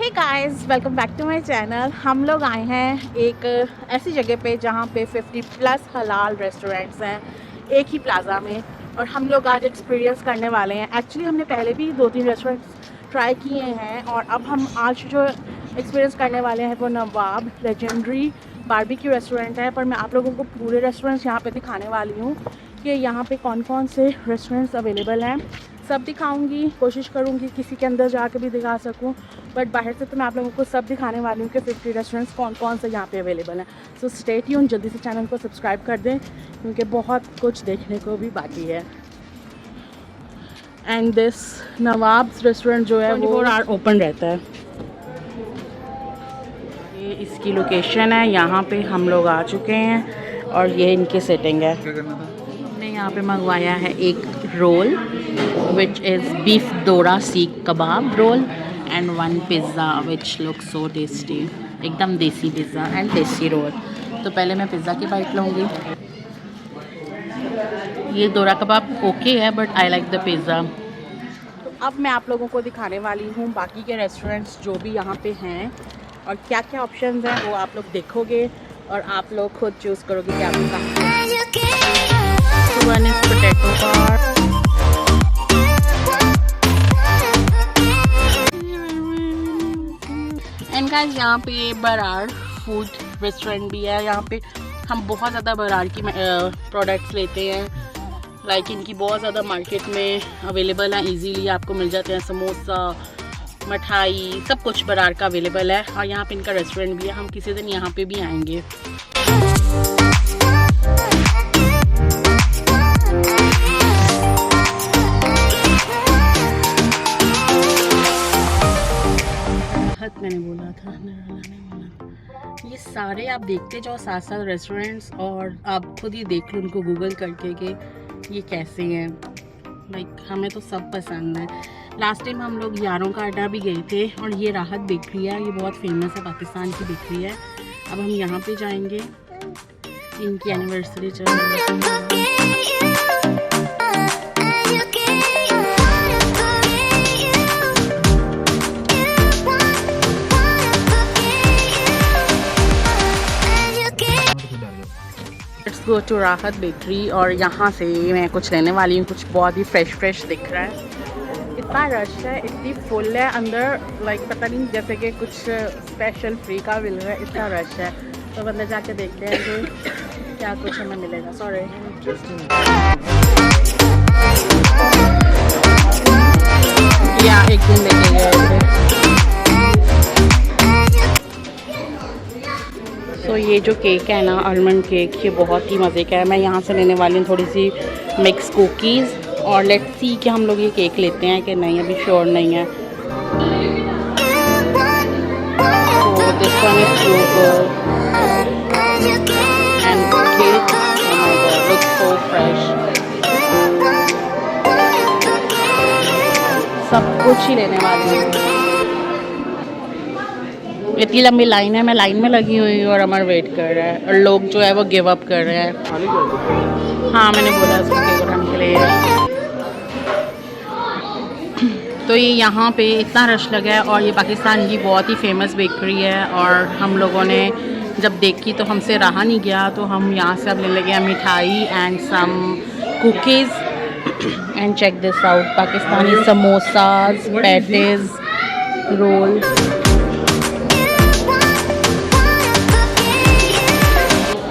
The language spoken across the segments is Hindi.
Hey guys, welcome back to my channel. हम लोग आए हैं एक ऐसी जगह पे जहाँ पे 50+ हलाल रेस्टोरेंट्स हैं एक ही प्लाज़ा में, और हम लोग आज एक्सपीरियंस करने वाले हैं। एक्चुअली हमने पहले भी 2-3 रेस्टोरेंट्स ट्राई किए हैं, और अब हम आज जो एक्सपीरियंस करने वाले हैं वो नवाब लेजेंडरी बारबेक्यू रेस्टोरेंट है। पर मैं आप लोगों को पूरे रेस्टोरेंट्स यहाँ पे दिखाने वाली हूँ कि यहाँ पे कौन कौन से रेस्टोरेंट्स अवेलेबल हैं। सब दिखाऊंगी, कोशिश करूंगी किसी के अंदर जाके भी दिखा सकूं, बट बाहर से तो मैं आप लोगों को सब दिखाने वाली हूँ कि 50 रेस्टोरेंट्स कौन कौन से यहाँ पे अवेलेबल हैं। सो स्टे ट्यून, जल्दी से चैनल को सब्सक्राइब कर दें क्योंकि बहुत कुछ देखने को भी बाकी है। एंड दिस नवाब्स रेस्टोरेंट जो है वो 24 आवर ओपन रहता है। ये इसकी लोकेशन है, यहाँ पे हम लोग आ चुके हैं और ये इनकी सेटिंग है। हमने यहाँ पे मंगवाया है एक role which is beef dora seekh kebab roll and one pizza which looks so tasty, एकदम देसी पिज़्ज़ा एंड देसी रोल। तो पहले मैं पिज़्ज़ा की बाइट लूँगी। ये दोरा कबाब ओके है but I like the pizza. तो अब मैं आप लोगों को दिखाने वाली हूँ बाकी के रेस्टोरेंट्स जो भी यहाँ पे हैं और क्या क्या ऑप्शंस हैं वो आप लोग देखोगे और आप लोग खुद चूज़ करोगे कि आपको कहाँ। One is potato bar, and guys यहाँ पे बराड़ फूड रेस्टोरेंट भी है। यहाँ पे हम बहुत ज़्यादा बराड़ की प्रोडक्ट्स लेते हैं, लाइक इनकी बहुत ज़्यादा मार्केट में अवेलेबल है, इजीली आपको मिल जाते हैं। समोसा, मिठाई, सब कुछ बराड़ का अवेलेबल है। और यहाँ पे इनका रेस्टोरेंट भी है, हम किसी दिन यहाँ पे भी आएंगे। मैंने बोला था ये सारे आप देखते जाओ साथ साथ रेस्टोरेंट्स, और आप खुद ही देख लो उनको गूगल करके कि ये कैसे हैं। लाइक हमें तो सब पसंद है। लास्ट टाइम हम लोग यारों का अड्डा भी गए थे, और ये राहत बेकरी है, ये बहुत फेमस है, पाकिस्तान की बेकरी है। अब हम यहाँ पे जाएंगे, इनकी एनिवर्सरी चल रही है। गो टू राहत बेकरी, और यहाँ से मैं कुछ लेने वाली हूँ, कुछ बहुत ही फ्रेश दिख रहा है। इतना रश है, इतनी फुल है अंदर, लाइक पता नहीं जैसे कि कुछ स्पेशल फ्री का मिल रहा है, इतना रश है। तो अंदर जाके देखते हैं कि क्या कुछ हमें मिलेगा। सॉरी, या एक दिन देखेंगे। तो ये जो केक है ना, आलमंड केक, ये बहुत ही मज़े का है। मैं यहाँ से लेने वाली हूँ थोड़ी सी मिक्स कुकीज़, और लेट्स सी कि हम लोग ये केक लेते हैं कि नहीं, अभी श्योर नहीं है। तो this one is sugar and cake, oh my God, looks so fresh. सब कुछ ही लेने वाली हूँ। इतनी लंबी लाइन है, मैं लाइन में लगी हुई हूँ और अमर वेट कर रहा है, और लोग जो है वो गिव अप कर रहे हैं। हाँ, मैंने बोला उसको केक उठाने के लिए। तो ये यहाँ पे इतना रश लगा है, और ये पाकिस्तान की बहुत ही फेमस बेकरी है, और हम लोगों ने जब देखी तो हमसे रहा नहीं गया, तो हम यहाँ से अब ले लगे मिठाई and some cookies. And check this out, Pakistani samosas, patties, roll.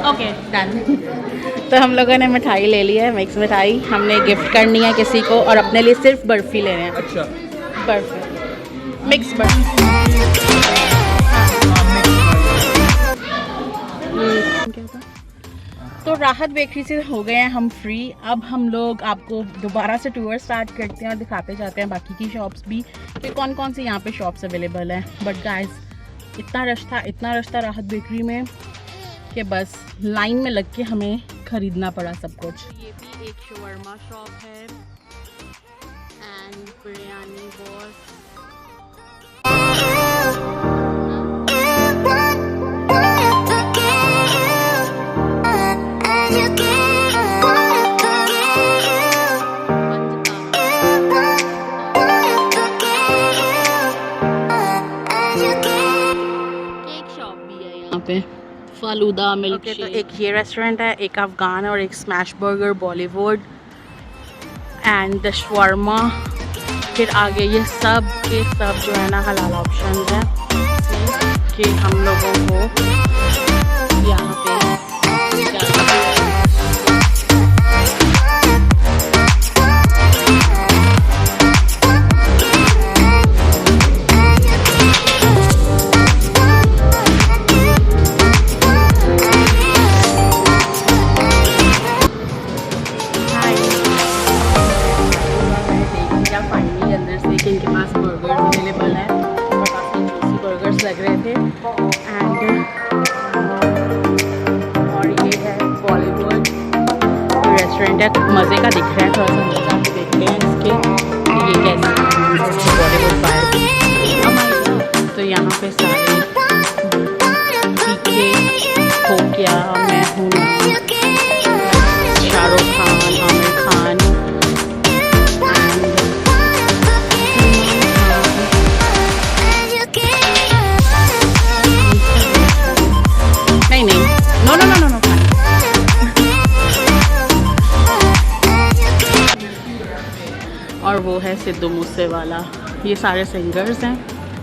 Okay done. तो हम लोगों ने मिठाई ले ली है, मिक्स मिठाई हमने गिफ्ट करनी है किसी को, और अपने लिए सिर्फ बर्फ़ी ले रहे हैं। अच्छा, बर्फ़ी, मिक्स बर्फ़ी। क्या था? तो राहत बेकरी से हो गए हैं हम फ्री। अब हम लोग आपको दोबारा से टूर स्टार्ट करते हैं और दिखाते जाते हैं बाकी की शॉप्स भी कि कौन कौन से यहाँ पे शॉप्स अवेलेबल हैं। बट गाइस, इतना रश था राहत बेकरी में कि बस लाइन में लग के हमें ख़रीदना पड़ा सब कुछ। ये भी एक शवरमा शॉप है एंड बिरयानी बॉस। पे फालूदा मिल्क ओके, तो एक ये रेस्टोरेंट है, एक अफगान और एक smash burger Bollywood and the shawarma. फिर आगे ये सब के सब जो है ना हलाल ऑप्शन है कि हम लोगों को यहाँ पे इनके पास बर्गर्स अवेलेबल है और काफ़ी जूसी बर्गर्स लग रहे थे एंड और ये है बॉलीवुड रेस्टोरेंट है, मज़े का दिख रहा है, थोड़ा सा अंदर जाके देखते हैं इसके कि ये कैसे बॉलीवुड बाय। तो यहाँ पे सारे पीके हो गया, मैं हूँ शाहरुख खान, आमिर खान, और वो है सिद्धू मूसेवाला। ये सारे सिंगर्स हैं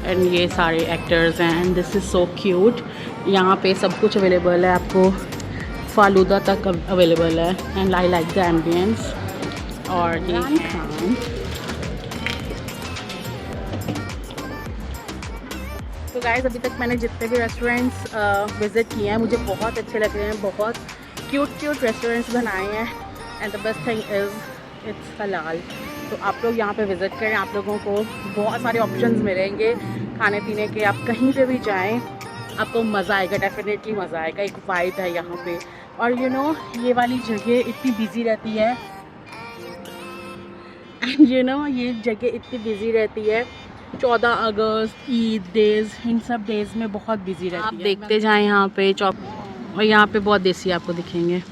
एंड ये सारे एक्टर्स हैं and this is so cute. यहाँ पे सब कुछ अवेलेबल है, आपको फालूदा तक अवेलेबल है and I like the ambience. और ये तो गाइस अभी तक मैंने जितने भी रेस्टोरेंट्स विज़िट किए हैं मुझे बहुत अच्छे लग रहे हैं, बहुत क्यूट रेस्टोरेंट्स बनाए हैं and the best thing is it's हलाल। तो आप लोग यहाँ पे विज़िट करें, आप लोगों को बहुत सारे ऑप्शंस मिलेंगे खाने पीने के। आप कहीं पे भी जाएं आपको मज़ा आएगा, डेफिनेटली मज़ा आएगा। एक वाइब है यहाँ पे। और यू नो ये वाली जगह इतनी बिजी रहती है एंड यू नो ये जगह इतनी बिजी रहती है 14 अगस्त, ईद डेज़, इन सब डेज़ में बहुत बिजी रहती है। आप देखते जाएं यहाँ पे चौक, और यहाँ पे बहुत देसी आपको दिखेंगे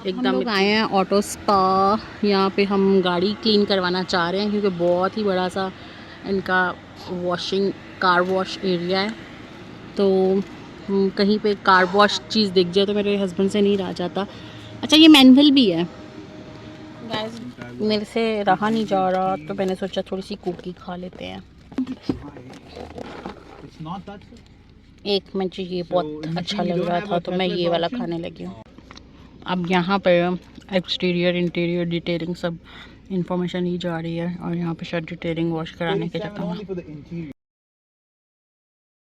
एकदम। हम लोग आए हैं ऑटो स्पा, यहाँ पे हम गाड़ी क्लीन करवाना चाह रहे हैं क्योंकि बहुत ही बड़ा सा इनका कार वॉश एरिया है। तो कहीं पे कार वॉश चीज़ दिख जाए तो मेरे हस्बैंड से नहीं रहा जाता। अच्छा ये मैनुअल भी है गाइस, मेरे से रहा नहीं जा रहा तो मैंने सोचा थोड़ी सी कुकी खा लेते हैं। एक मुझे ये बहुत अच्छा लग रहा था तो मैं ये वाला खाने लगी हूँ। अब यहाँ पे एक्सटीरियर इंटीरियर डिटेलिंग सब इंफॉर्मेशन ली जा रही है और यहाँ पे शायद डिटेलिंग वॉश कराने के चक्कर में